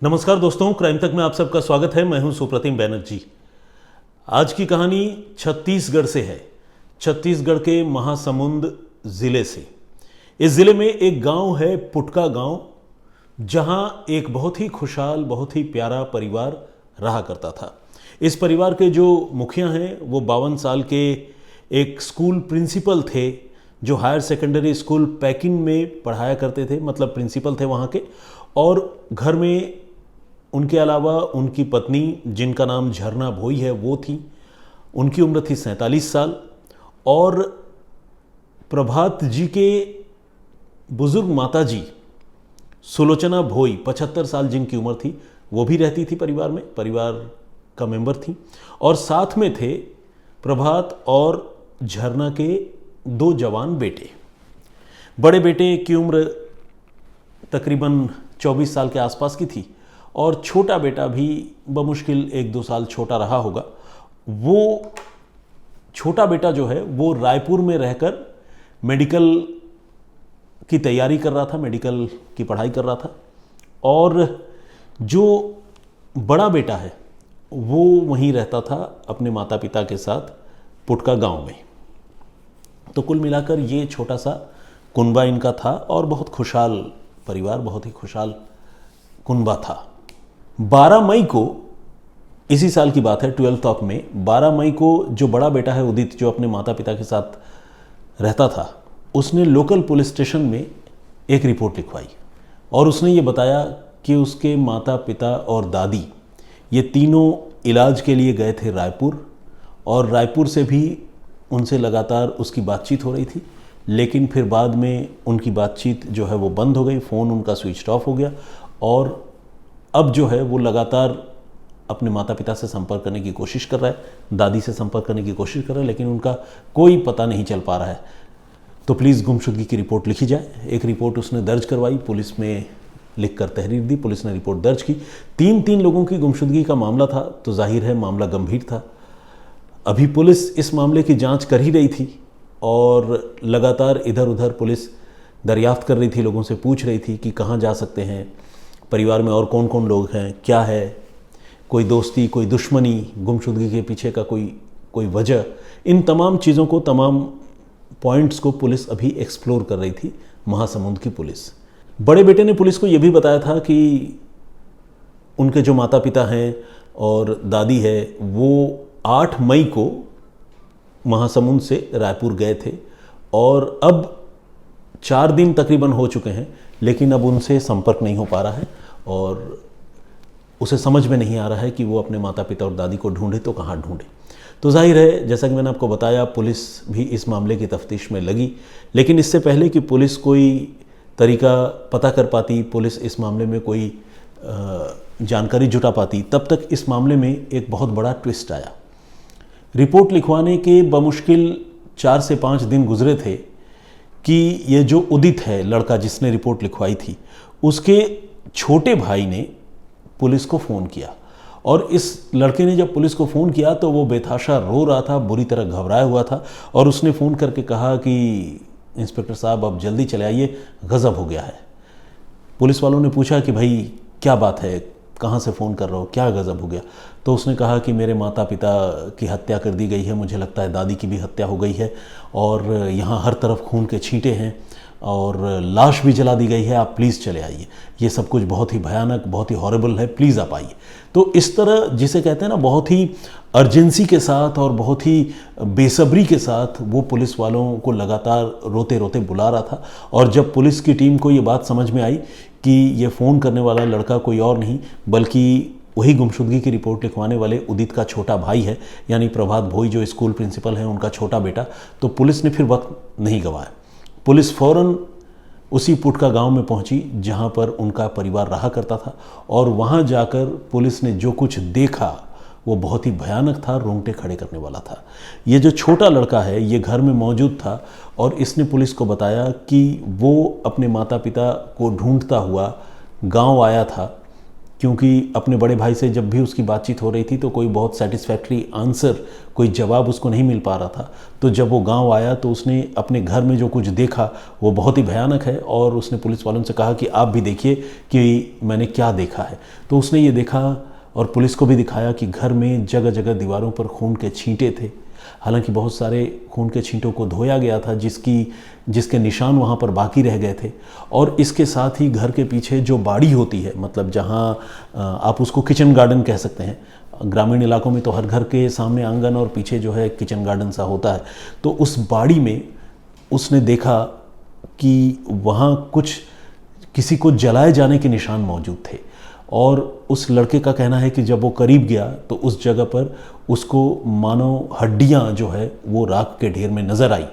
नमस्कार दोस्तों, क्राइम तक में आप सबका स्वागत है। मैं हूं सुप्रतिम बैनर्जी। आज की कहानी छत्तीसगढ़ से है, छत्तीसगढ़ के महासमुंद जिले से। इस जिले में एक गांव है, पुटका गांव, जहां एक बहुत ही खुशहाल, बहुत ही प्यारा परिवार रहा करता था। इस परिवार के जो मुखिया हैं वो 52 साल के एक स्कूल प्रिंसिपल थे, जो हायर सेकेंडरी स्कूल पैकिंग में पढ़ाया करते थे, मतलब प्रिंसिपल थे वहाँ के। और घर में उनके अलावा उनकी पत्नी, जिनका नाम झरना भोई है, वो थी। उनकी उम्र थी 47 साल। और प्रभात जी के बुजुर्ग माता जी सुलोचना भोई, 75 साल जिनकी उम्र थी, वो भी रहती थी परिवार में, परिवार का मेंबर थी। और साथ में थे प्रभात और झरना के 2 जवान बेटे। बड़े बेटे की उम्र तकरीबन 24 साल के आसपास की थी, और छोटा बेटा भी बमुश्किल 1-2 साल छोटा रहा होगा। वो छोटा बेटा जो है वो रायपुर में रहकर मेडिकल की तैयारी कर रहा था, मेडिकल की पढ़ाई कर रहा था। और जो बड़ा बेटा है वो वहीं रहता था अपने माता पिता के साथ पुटका गांव में। तो कुल मिलाकर ये छोटा सा कुनबा इनका था, और बहुत खुशहाल परिवार, बहुत ही खुशहाल कुनबा था। 12 मई को, इसी साल की बात है, 12 में 12 मई को जो बड़ा बेटा है उदित, जो अपने माता पिता के साथ रहता था, उसने लोकल पुलिस स्टेशन में एक रिपोर्ट लिखवाई। और उसने ये बताया कि उसके माता पिता और दादी ये तीनों इलाज के लिए गए थे रायपुर, और रायपुर से भी उनसे लगातार उसकी बातचीत हो रही थी। लेकिन फिर बाद में उनकी बातचीत जो है वो बंद हो गई, फ़ोन उनका स्विच ऑफ हो गया। और अब जो है वो लगातार अपने माता पिता से संपर्क करने की कोशिश कर रहा है, दादी से संपर्क करने की कोशिश कर रहा है, लेकिन उनका कोई पता नहीं चल पा रहा है। तो प्लीज़ गुमशुदगी की रिपोर्ट लिखी जाए। एक रिपोर्ट उसने दर्ज करवाई, पुलिस में लिखकर तहरीर दी, पुलिस ने रिपोर्ट दर्ज की। 3 लोगों की गुमशुदगी का मामला था, तो जाहिर है मामला गंभीर था। अभी पुलिस इस मामले की जाँच कर ही रही थी, और लगातार इधर उधर पुलिस दरियाफ्त कर रही थी, लोगों से पूछ रही थी कि कहाँ जा सकते हैं, परिवार में और कौन कौन लोग हैं, क्या है, कोई दोस्ती, कोई दुश्मनी, गुमशुदगी के पीछे का कोई वजह। इन तमाम चीज़ों को, तमाम पॉइंट्स को पुलिस अभी एक्सप्लोर कर रही थी, महासमुंद की पुलिस। बड़े बेटे ने पुलिस को यह भी बताया था कि उनके जो माता पिता हैं और दादी है, वो 8 मई को महासमुंद से रायपुर गए थे, और अब 4 दिन तकरीबन हो चुके हैं, लेकिन अब उनसे संपर्क नहीं हो पा रहा है। और उसे समझ में नहीं आ रहा है कि वो अपने माता पिता और दादी को ढूंढे तो कहाँ ढूंढे। तो जाहिर है, जैसा कि मैंने आपको बताया, पुलिस भी इस मामले की तफ्तीश में लगी। लेकिन इससे पहले कि पुलिस कोई तरीका पता कर पाती, पुलिस इस मामले में कोई जानकारी जुटा पाती, तब तक इस मामले में एक बहुत बड़ा ट्विस्ट आया। रिपोर्ट लिखवाने के बमुश्किल 4 से 5 दिन गुजरे थे कि ये जो उदित है, लड़का जिसने रिपोर्ट लिखवाई थी, उसके छोटे भाई ने पुलिस को फ़ोन किया। और इस लड़के ने जब पुलिस को फ़ोन किया तो वो बेतहाशा रो रहा था, बुरी तरह घबराया हुआ था। और उसने फ़ोन करके कहा कि इंस्पेक्टर साहब, आप जल्दी चले आइए, गज़ब हो गया है। पुलिस वालों ने पूछा कि भाई क्या बात है, कहाँ से फ़ोन कर रहे हो, क्या गज़ब हो गया? तो उसने कहा कि मेरे माता पिता की हत्या कर दी गई है, मुझे लगता है दादी की भी हत्या हो गई है, और यहाँ हर तरफ खून के छींटे हैं, और लाश भी जला दी गई है, आप प्लीज़ चले आइए, ये सब कुछ बहुत ही भयानक, बहुत ही हॉरिबल है, प्लीज़ आप आइए। तो इस तरह, जिसे कहते हैं ना, बहुत ही अर्जेंसी के साथ और बहुत ही बेसब्री के साथ वो पुलिस वालों को लगातार रोते रोते बुला रहा था। और जब पुलिस की टीम को ये बात समझ में आई कि ये फ़ोन करने वाला लड़का कोई और नहीं बल्कि वही गुमशुदगी की रिपोर्ट लिखवाने वाले उदित का छोटा भाई है, यानी प्रभात भोई जो स्कूल प्रिंसिपल हैं, उनका छोटा बेटा, तो पुलिस ने फिर वक्त नहीं गंवाया। पुलिस फ़ौरन उसी पुटका गांव में पहुंची जहां पर उनका परिवार रहा करता था, और वहां जाकर पुलिस ने जो कुछ देखा वो बहुत ही भयानक था, रोंगटे खड़े करने वाला था। ये जो छोटा लड़का है, ये घर में मौजूद था, और इसने पुलिस को बताया कि वो अपने माता पिता को ढूंढता हुआ गांव आया था, क्योंकि अपने बड़े भाई से जब भी उसकी बातचीत हो रही थी तो कोई बहुत सेटिस्फैक्ट्री आंसर, कोई जवाब उसको नहीं मिल पा रहा था। तो जब वो गांव आया तो उसने अपने घर में जो कुछ देखा वो बहुत ही भयानक है, और उसने पुलिस वालों से कहा कि आप भी देखिए कि मैंने क्या देखा है। तो उसने ये देखा और पुलिस को भी दिखाया कि घर में जगह जगह दीवारों पर खून के छींटे थे। हालांकि बहुत सारे खून के छींटों को धोया गया था, जिसके निशान वहाँ पर बाकी रह गए थे। और इसके साथ ही घर के पीछे जो बाड़ी होती है, मतलब जहाँ आप उसको किचन गार्डन कह सकते हैं, ग्रामीण इलाकों में तो हर घर के सामने आंगन और पीछे जो है किचन गार्डन सा होता है, तो उस बाड़ी में उसने देखा कि वहाँ कुछ किसी को जलाए जाने के निशान मौजूद थे। और उस लड़के का कहना है कि जब वो करीब गया तो उस जगह पर उसको मानो हड्डियां जो है वो राख के ढेर में नज़र आई।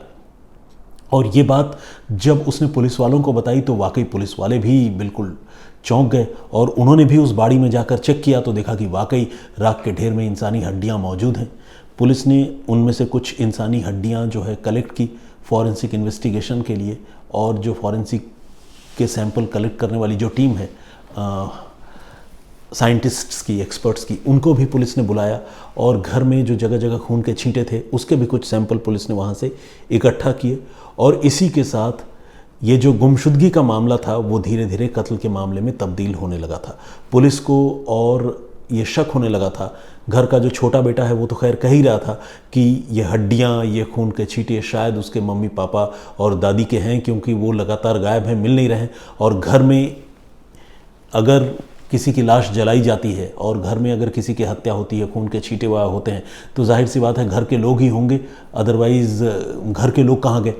और ये बात जब उसने पुलिस वालों को बताई तो वाकई पुलिस वाले भी बिल्कुल चौंक गए, और उन्होंने भी उस बाड़ी में जाकर चेक किया तो देखा कि वाकई राख के ढेर में इंसानी हड्डियां मौजूद हैं। पुलिस ने उनमें से कुछ इंसानी हड्डियां जो है कलेक्ट की फॉरेंसिक इन्वेस्टिगेशन के लिए, और जो फॉरेंसिक के सैंपल कलेक्ट करने वाली जो टीम है साइंटिस्ट्स की, एक्सपर्ट्स की, उनको भी पुलिस ने बुलाया, और घर में जो जगह जगह खून के छींटे थे उसके भी कुछ सैंपल पुलिस ने वहाँ से इकट्ठा किए। और इसी के साथ ये जो गुमशुदगी का मामला था वो धीरे धीरे कत्ल के मामले में तब्दील होने लगा था। पुलिस को और ये शक होने लगा था, घर का जो छोटा बेटा है वो तो खैर कह ही रहा था कि ये हड्डियाँ, ये खून के छींटे शायद उसके मम्मी पापा और दादी के हैं, क्योंकि वो लगातार गायब हैं, मिल नहीं रहे। और घर में अगर किसी की लाश जलाई जाती है और घर में अगर किसी की हत्या होती है, खून के छींटे वहाँ होते हैं, तो जाहिर सी बात है घर के लोग ही होंगे, अदरवाइज़ घर के लोग कहाँ गए।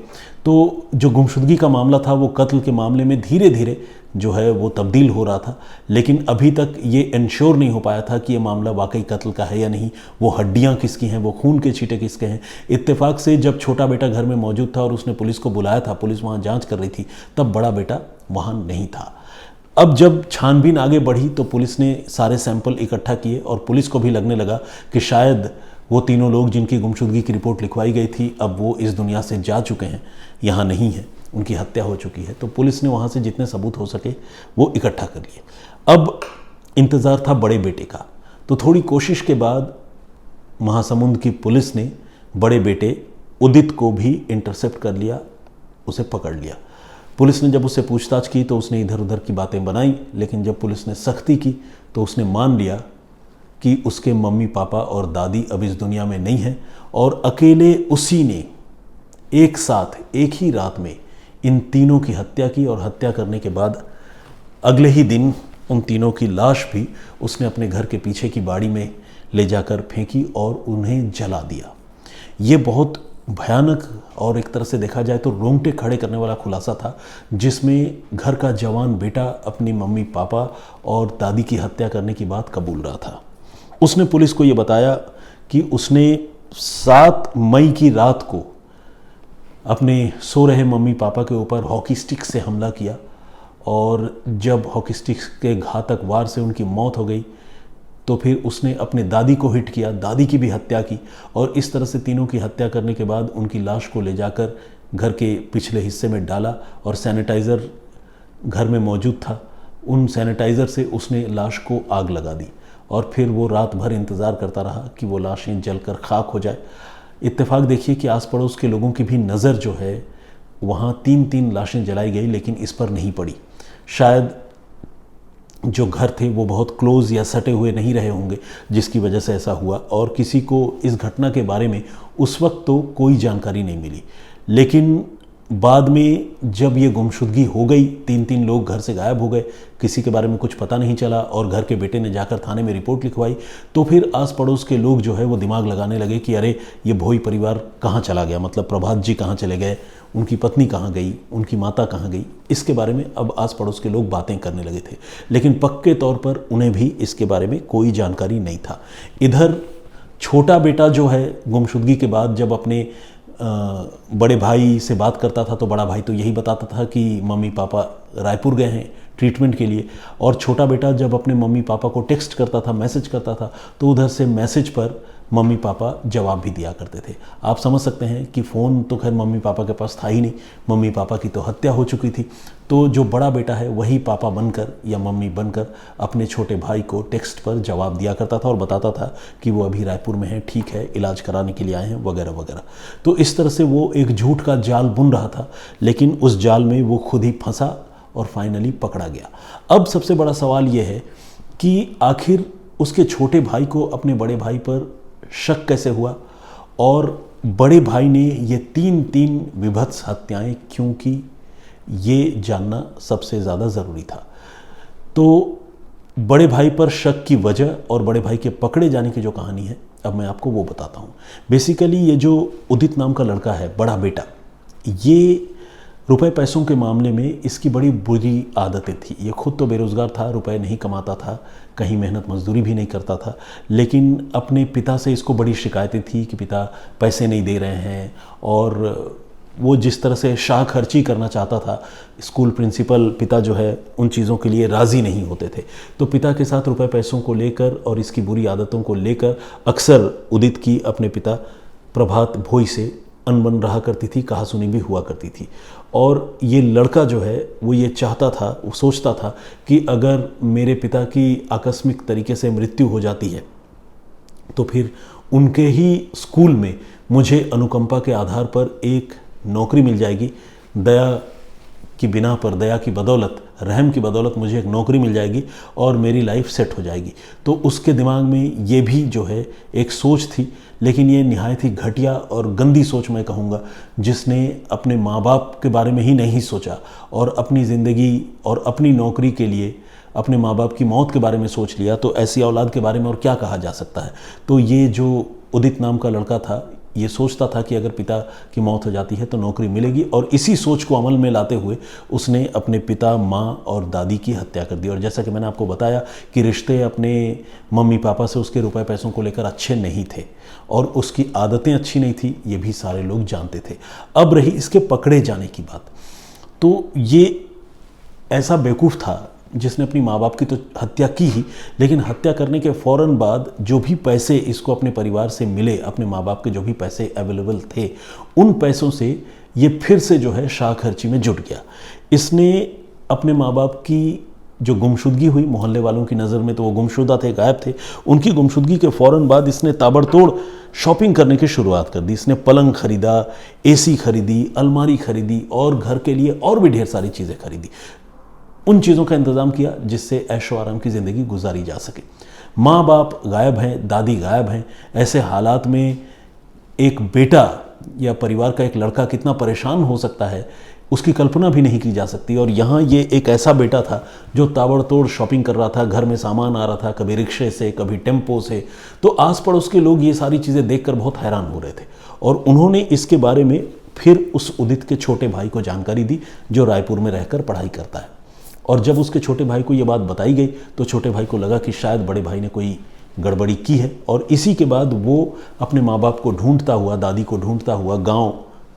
तो जो गुमशुदगी का मामला था वो कत्ल के मामले में धीरे धीरे जो है वो तब्दील हो रहा था, लेकिन अभी तक ये इंश्योर नहीं हो पाया था कि ये मामला वाकई कत्ल का है या नहीं, वो हड्डियाँ किसकी हैं, वो खून के छींटे किसके हैं। इत्तेफाक से जब छोटा बेटा घर में मौजूद था और उसने पुलिस को बुलाया था, पुलिस वहाँ जाँच कर रही थी, तब बड़ा बेटा वहाँ नहीं था। अब जब छानबीन आगे बढ़ी तो पुलिस ने सारे सैंपल इकट्ठा किए, और पुलिस को भी लगने लगा कि शायद वो तीनों लोग जिनकी गुमशुदगी की रिपोर्ट लिखवाई गई थी अब वो इस दुनिया से जा चुके हैं, यहाँ नहीं हैं, उनकी हत्या हो चुकी है। तो पुलिस ने वहाँ से जितने सबूत हो सके वो इकट्ठा कर लिए। अब इंतज़ार था बड़े बेटे का, तो थोड़ी कोशिश के बाद महासमुंद की पुलिस ने बड़े बेटे उदित को भी इंटरसेप्ट कर लिया, उसे पकड़ लिया। पुलिस ने जब उससे पूछताछ की तो उसने इधर उधर की बातें बनाई, लेकिन जब पुलिस ने सख्ती की तो उसने मान लिया कि उसके मम्मी पापा और दादी अब इस दुनिया में नहीं हैं, और अकेले उसी ने एक साथ एक ही रात में इन तीनों की हत्या की। और हत्या करने के बाद अगले ही दिन उन तीनों की लाश भी उसने अपने घर के पीछे की बाड़ी में ले जाकर फेंकी और उन्हें जला दिया। ये बहुत भयानक और एक तरह से देखा जाए तो रोंगटे खड़े करने वाला खुलासा था, जिसमें घर का जवान बेटा अपनी मम्मी पापा और दादी की हत्या करने की बात कबूल रहा था। उसने पुलिस को ये बताया कि उसने 7 मई की रात को अपने सो रहे मम्मी पापा के ऊपर हॉकी स्टिक से हमला किया, और जब हॉकी स्टिक के घातक वार से उनकी मौत हो गई तो फिर उसने अपने दादी को हिट किया, दादी की भी हत्या की, और इस तरह से तीनों की हत्या करने के बाद उनकी लाश को ले जाकर घर के पिछले हिस्से में डाला, और सैनिटाइज़र घर में मौजूद था, उन सैनिटाइज़र से उसने लाश को आग लगा दी, और फिर वो रात भर इंतज़ार करता रहा कि वो लाशें जलकर खाक हो जाए। इत्तेफाक देखिए कि आस पड़ोस के लोगों की भी नज़र जो है वहाँ 3-3 लाशें जलाई गई, लेकिन इस पर नहीं पड़ी। शायद जो घर थे वो बहुत क्लोज़ या सटे हुए नहीं रहे होंगे, जिसकी वजह से ऐसा हुआ, और किसी को इस घटना के बारे में उस वक्त तो कोई जानकारी नहीं मिली। लेकिन बाद में जब ये गुमशुदगी हो गई, 3-3 लोग घर से गायब हो गए, किसी के बारे में कुछ पता नहीं चला, और घर के बेटे ने जाकर थाने में रिपोर्ट लिखवाई, तो फिर आस पड़ोस के लोग जो है वो दिमाग लगाने लगे कि अरे ये भोई परिवार कहाँ चला गया, मतलब प्रभात जी कहाँ चले गए, उनकी पत्नी कहाँ गई, उनकी माता कहाँ गई। इसके बारे में अब आस पड़ोस के लोग बातें करने लगे थे, लेकिन पक्के तौर पर उन्हें भी इसके बारे में कोई जानकारी नहीं था। इधर छोटा बेटा जो है गुमशुदगी के बाद जब अपने बड़े भाई से बात करता था तो बड़ा भाई तो यही बताता था कि मम्मी पापा रायपुर गए हैं ट्रीटमेंट के लिए, और छोटा बेटा जब अपने मम्मी पापा को टेक्स्ट करता था, मैसेज करता था, तो उधर से मैसेज पर मम्मी पापा जवाब भी दिया करते थे। आप समझ सकते हैं कि फ़ोन तो खैर मम्मी पापा के पास था ही नहीं, मम्मी पापा की तो हत्या हो चुकी थी। तो जो बड़ा बेटा है वही पापा बनकर या मम्मी बनकर अपने छोटे भाई को टेक्स्ट पर जवाब दिया करता था और बताता था कि वो अभी रायपुर में है, ठीक है, इलाज कराने के लिए आए हैं, वगैरह वगैरह। तो इस तरह से वो एक झूठ का जाल बुन रहा था, लेकिन उस जाल में वो खुद ही फंसा और फाइनली पकड़ा गया। अब सबसे बड़ा सवाल ये है कि आखिर उसके छोटे भाई को अपने बड़े भाई पर शक कैसे हुआ और बड़े भाई ने ये तीन विभत्स हत्याएं क्यों की, ये जानना सबसे ज़्यादा ज़रूरी था। तो बड़े भाई पर शक की वजह और बड़े भाई के पकड़े जाने की जो कहानी है, अब मैं आपको वो बताता हूँ। बेसिकली ये जो उदित नाम का लड़का है, बड़ा बेटा, ये रुपए पैसों के मामले में इसकी बड़ी बुरी आदतें थी। ये खुद तो बेरोज़गार था, रुपए नहीं कमाता था, कहीं मेहनत मजदूरी भी नहीं करता था, लेकिन अपने पिता से इसको बड़ी शिकायतें थी कि पिता पैसे नहीं दे रहे हैं। और वो जिस तरह से शाह खर्ची करना चाहता था, स्कूल प्रिंसिपल पिता जो है उन चीज़ों के लिए राज़ी नहीं होते थे। तो पिता के साथ रुपए पैसों को लेकर और इसकी बुरी आदतों को लेकर अक्सर उदित की अपने पिता प्रभात भोई से अनबन रहा करती थी, कहासुनी भी हुआ करती थी। और ये लड़का जो है वो ये चाहता था, वो सोचता था कि अगर मेरे पिता की आकस्मिक तरीके से मृत्यु हो जाती है तो फिर उनके ही स्कूल में मुझे अनुकंपा के आधार पर एक नौकरी मिल जाएगी, दया की बिना पर, दया की बदौलत, रहम की बदौलत मुझे एक नौकरी मिल जाएगी और मेरी लाइफ सेट हो जाएगी। तो उसके दिमाग में ये भी जो है एक सोच थी, लेकिन ये निहायत ही घटिया और गंदी सोच मैं कहूँगा, जिसने अपने माँ बाप के बारे में ही नहीं सोचा और अपनी ज़िंदगी और अपनी नौकरी के लिए अपने माँ बाप की मौत के बारे में सोच लिया। तो ऐसी औलाद के बारे में और क्या कहा जा सकता है। तो ये जो उदित नाम का लड़का था, ये सोचता था कि अगर पिता की मौत हो जाती है तो नौकरी मिलेगी, और इसी सोच को अमल में लाते हुए उसने अपने पिता, माँ और दादी की हत्या कर दी। और जैसा कि मैंने आपको बताया कि रिश्ते अपने मम्मी पापा से उसके रुपए पैसों को लेकर अच्छे नहीं थे और उसकी आदतें अच्छी नहीं थी, ये भी सारे लोग जानते थे। अब रही इसके पकड़े जाने की बात, तो ये ऐसा बेवकूफ़ था जिसने अपनी माँ बाप की तो हत्या की ही, लेकिन हत्या करने के फ़ौरन बाद जो भी पैसे इसको अपने परिवार से मिले, अपने माँ बाप के जो भी पैसे अवेलेबल थे, उन पैसों से ये फिर से जो है शाह खर्ची में जुट गया। इसने अपने माँ बाप की जो गुमशुदगी हुई, मोहल्ले वालों की नज़र में तो वो गुमशुदा थे, गायब थे, उनकी गुमशुदगी के फ़ौरन बाद इसने ताबड़तोड़ शॉपिंग करने की शुरुआत कर दी। इसने पलंग खरीदा, एसी खरीदी, अलमारी खरीदी और घर के लिए और भी ढेर सारी चीज़ें खरीदी। उन चीज़ों का इंतज़ाम किया जिससे ऐशो आराम की ज़िंदगी गुजारी जा सके। माँ बाप गायब हैं, दादी गायब हैं। ऐसे हालात में एक बेटा या परिवार का एक लड़का कितना परेशान हो सकता है, उसकी कल्पना भी नहीं की जा सकती। और यहाँ ये एक ऐसा बेटा था जो ताबड़तोड़ शॉपिंग कर रहा था, घर में सामान आ रहा था, कभी रिक्शे से, कभी टेम्पो से। तो आस पड़ोस के लोग ये सारी चीज़ें देखकर बहुत हैरान हो रहे थे और उन्होंने इसके बारे में फिर उस उदित के छोटे भाई को जानकारी दी, जो रायपुर में रहकर पढ़ाई करता है। और जब उसके छोटे भाई को ये बात बताई गई तो छोटे भाई को लगा कि शायद बड़े भाई ने कोई गड़बड़ी की है, और इसी के बाद वो अपने माँ बाप को ढूंढता हुआ, दादी को ढूंढता हुआ गांव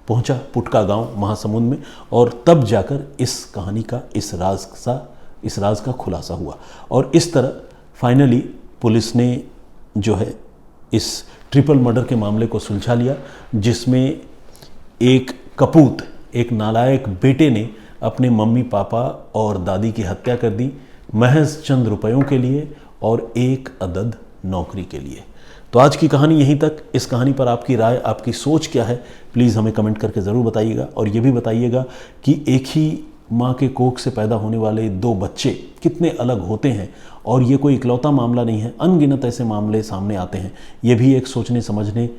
पहुंचा, पुटका गांव महासमुंद में। और तब जाकर इस कहानी का, इस राज का खुलासा हुआ। और इस तरह फाइनली पुलिस ने जो है इस ट्रिपल मर्डर के मामले को सुलझा लिया, जिसमें एक कपूत, एक नालायक बेटे ने अपने मम्मी पापा और दादी की हत्या कर दी, महज चंद रुपयों के लिए और एक अदद नौकरी के लिए। तो आज की कहानी यहीं तक। इस कहानी पर आपकी राय, आपकी सोच क्या है, प्लीज़ हमें कमेंट करके ज़रूर बताइएगा। और ये भी बताइएगा कि एक ही माँ के कोख से पैदा होने वाले दो बच्चे कितने अलग होते हैं, और ये कोई इकलौता मामला नहीं है, अनगिनत ऐसे मामले सामने आते हैं। ये भी एक सोचने समझने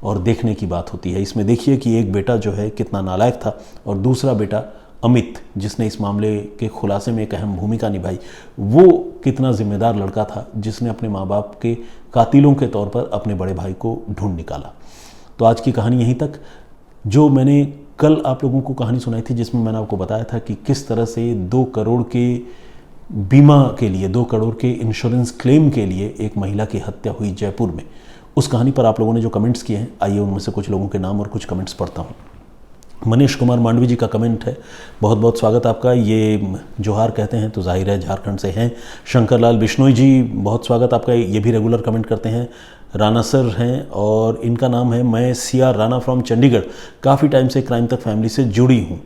और देखने की बात होती है। इसमें देखिए कि एक बेटा जो है कितना नालायक था, और दूसरा बेटा अमित, जिसने इस मामले के खुलासे में एक अहम भूमिका निभाई, वो कितना जिम्मेदार लड़का था, जिसने अपने माँ बाप के कातिलों के तौर पर अपने बड़े भाई को ढूंढ निकाला। तो आज की कहानी यहीं तक। जो मैंने कल आप लोगों को कहानी सुनाई थी, जिसमें मैंने आपको बताया था कि किस तरह से 2 करोड़ के बीमा के लिए, 2 करोड़ के इंश्योरेंस क्लेम के लिए एक महिला की हत्या हुई जयपुर में, उस कहानी पर आप लोगों ने जो कमेंट्स किए हैं, आइए उनमें से कुछ लोगों के नाम और कुछ कमेंट्स पढ़ता हूँ। मनीष कुमार मांडवी जी का कमेंट है, बहुत बहुत स्वागत आपका। ये जोहार कहते हैं तो जाहिर है झारखंड से हैं। शंकर लाल बिश्नोई जी, बहुत स्वागत आपका, ये भी रेगुलर कमेंट करते हैं। राणा सर हैं और इनका नाम है मैं CR राणा फ्रॉम चंडीगढ़। काफ़ी टाइम से क्राइम तक फैमिली से जुड़ी हूँ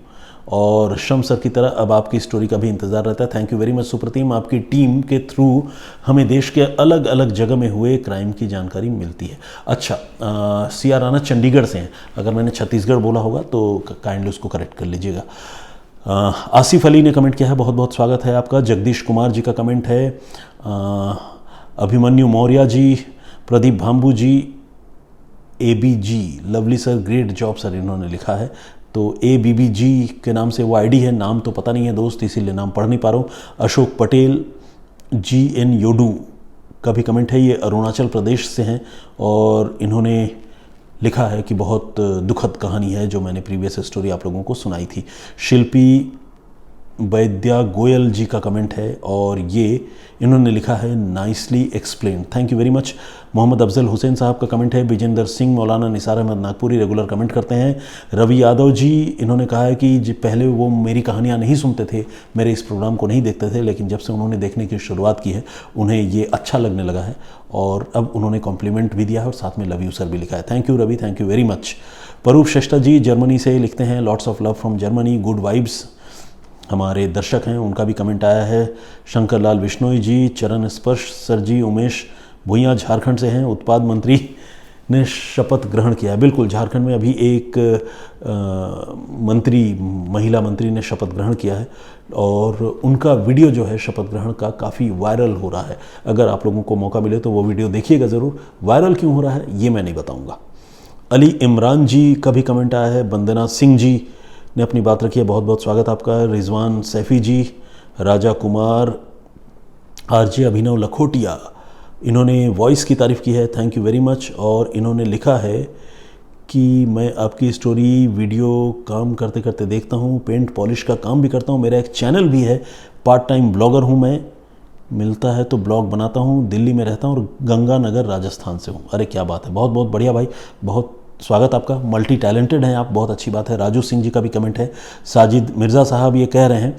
और शम सर की तरह अब आपकी स्टोरी का भी इंतज़ार रहता है। Thank you very much Supratim, आपकी टीम के थ्रू हमें देश के अलग अलग जगह में हुए क्राइम की जानकारी मिलती है। अच्छा, CR राणा चंडीगढ़ से हैं, अगर मैंने छत्तीसगढ़ बोला होगा तो काइंडली उसको करेक्ट कर लीजिएगा। आसिफ अली ने कमेंट किया है, बहुत बहुत स्वागत है आपका। जगदीश कुमार जी का कमेंट है। अभिमन्यु मौर्य जी, प्रदीप भाम्बू जी, ABG lovely sir, great job sir, इन्होंने लिखा है। तो ABBG के नाम से वो आईडी है, नाम तो पता नहीं है दोस्त, इसीलिए नाम पढ़ नहीं पा रहा हूँ। अशोक पटेल, GN योडू का भी कमेंट है, ये अरुणाचल प्रदेश से हैं और इन्होंने लिखा है कि बहुत दुखद कहानी है जो मैंने प्रीवियस स्टोरी आप लोगों को सुनाई थी। शिल्पी वैद्या गोयल जी का कमेंट है और ये इन्होंने लिखा है nicely explain, thank you very much. Mohammad Afzal Hussain साहब का कमेंट है। विजेंद्र सिंह, मौलाना निसार अहमद नागपुरी रेगुलर कमेंट करते हैं। रवि यादव जी, इन्होंने कहा है कि पहले वो मेरी कहानियाँ नहीं सुनते थे, मेरे इस प्रोग्राम को नहीं देखते थे, लेकिन जब से उन्होंने देखने की शुरुआत की है उन्हें ये अच्छा लगने लगा है और अब उन्होंने कॉम्प्लीमेंट भी दिया है और साथ में लव यू सर भी लिखा है। Thank you Ravi, thank you very much. Parup Shrestha ji Germany से लिखते हैं, lots of love from Germany, good vibes, हमारे दर्शक हैं, उनका भी कमेंट आया है। शंकर लाल बिश्नोई जी, चरण स्पर्श सर जी, उमेश भुइयाँ झारखंड से हैं। उत्पाद मंत्री ने शपथ ग्रहण किया है, बिल्कुल झारखंड में अभी एक महिला मंत्री ने शपथ ग्रहण किया है और उनका वीडियो जो है शपथ ग्रहण का काफ़ी वायरल हो रहा है। अगर आप लोगों को मौका मिले तो वो वीडियो देखिएगा ज़रूर। वायरल क्यों हो रहा है ये मैं नहीं बताऊँगा। अली इमरान जी का भी कमेंट आया है। वंदना सिंह जी ने अपनी बात रखी है, बहुत बहुत स्वागत आपका। रिजवान सैफ़ी जी, राजा कुमार, RJ अभिनव लखोटिया, इन्होंने वॉइस की तारीफ़ की है, थैंक यू वेरी मच। और इन्होंने लिखा है कि मैं आपकी स्टोरी वीडियो काम करते करते देखता हूँ, पेंट पॉलिश का काम भी करता हूँ, मेरा एक चैनल भी है, पार्ट टाइम ब्लॉगर हूँ मैं, मिलता है तो ब्लॉग बनाता हूँ, दिल्ली में रहता हूँ और गंगानगर राजस्थान से हूँ। अरे क्या बात है, बहुत बहुत बढ़िया भाई, बहुत स्वागत आपका, मल्टी टैलेंटेड हैं आप, बहुत अच्छी बात है। राजू सिंह जी का भी कमेंट है। साजिद मिर्ज़ा साहब ये कह रहे हैं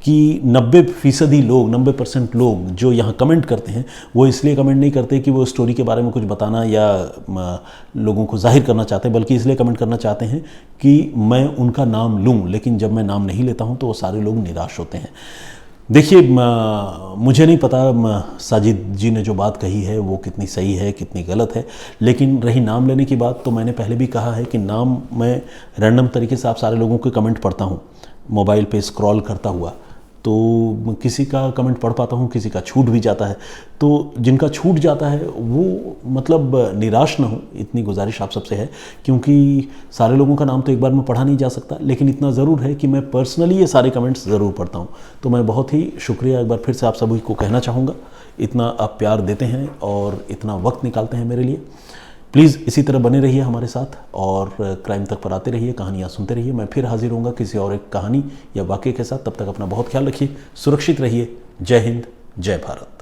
कि 90% लोग, 90% लोग जो यहाँ कमेंट करते हैं वो इसलिए कमेंट नहीं करते कि वो स्टोरी के बारे में कुछ बताना या लोगों को जाहिर करना चाहते हैं, बल्कि इसलिए कमेंट करना चाहते हैं कि मैं उनका नाम लूँ, लेकिन जब मैं नाम नहीं लेता हूँ तो वो सारे लोग निराश होते हैं। देखिए, मुझे नहीं पता साजिद जी ने जो बात कही है वो कितनी सही है कितनी गलत है, लेकिन रही नाम लेने की बात, तो मैंने पहले भी कहा है कि नाम मैं रैंडम तरीके से आप सारे लोगों के कमेंट पढ़ता हूँ मोबाइल पे स्क्रॉल करता हुआ, तो किसी का कमेंट पढ़ पाता हूँ, किसी का छूट भी जाता है, तो जिनका छूट जाता है वो मतलब निराश ना हो, इतनी गुजारिश आप सबसे है, क्योंकि सारे लोगों का नाम तो एक बार में पढ़ा नहीं जा सकता, लेकिन इतना ज़रूर है कि मैं पर्सनली ये सारे कमेंट्स ज़रूर पढ़ता हूँ। तो मैं बहुत ही शुक्रिया एक बार फिर से आप सभी को कहना चाहूँगा, इतना आप प्यार देते हैं और इतना वक्त निकालते हैं मेरे लिए। प्लीज़ इसी तरह बने रहिए हमारे साथ और क्राइम तक पर आते रहिए, कहानियाँ सुनते रहिए। मैं फिर हाजिर होऊंगा किसी और एक कहानी या वाक़ये के साथ। तब तक अपना बहुत ख्याल रखिए, सुरक्षित रहिए। जय हिंद, जय भारत।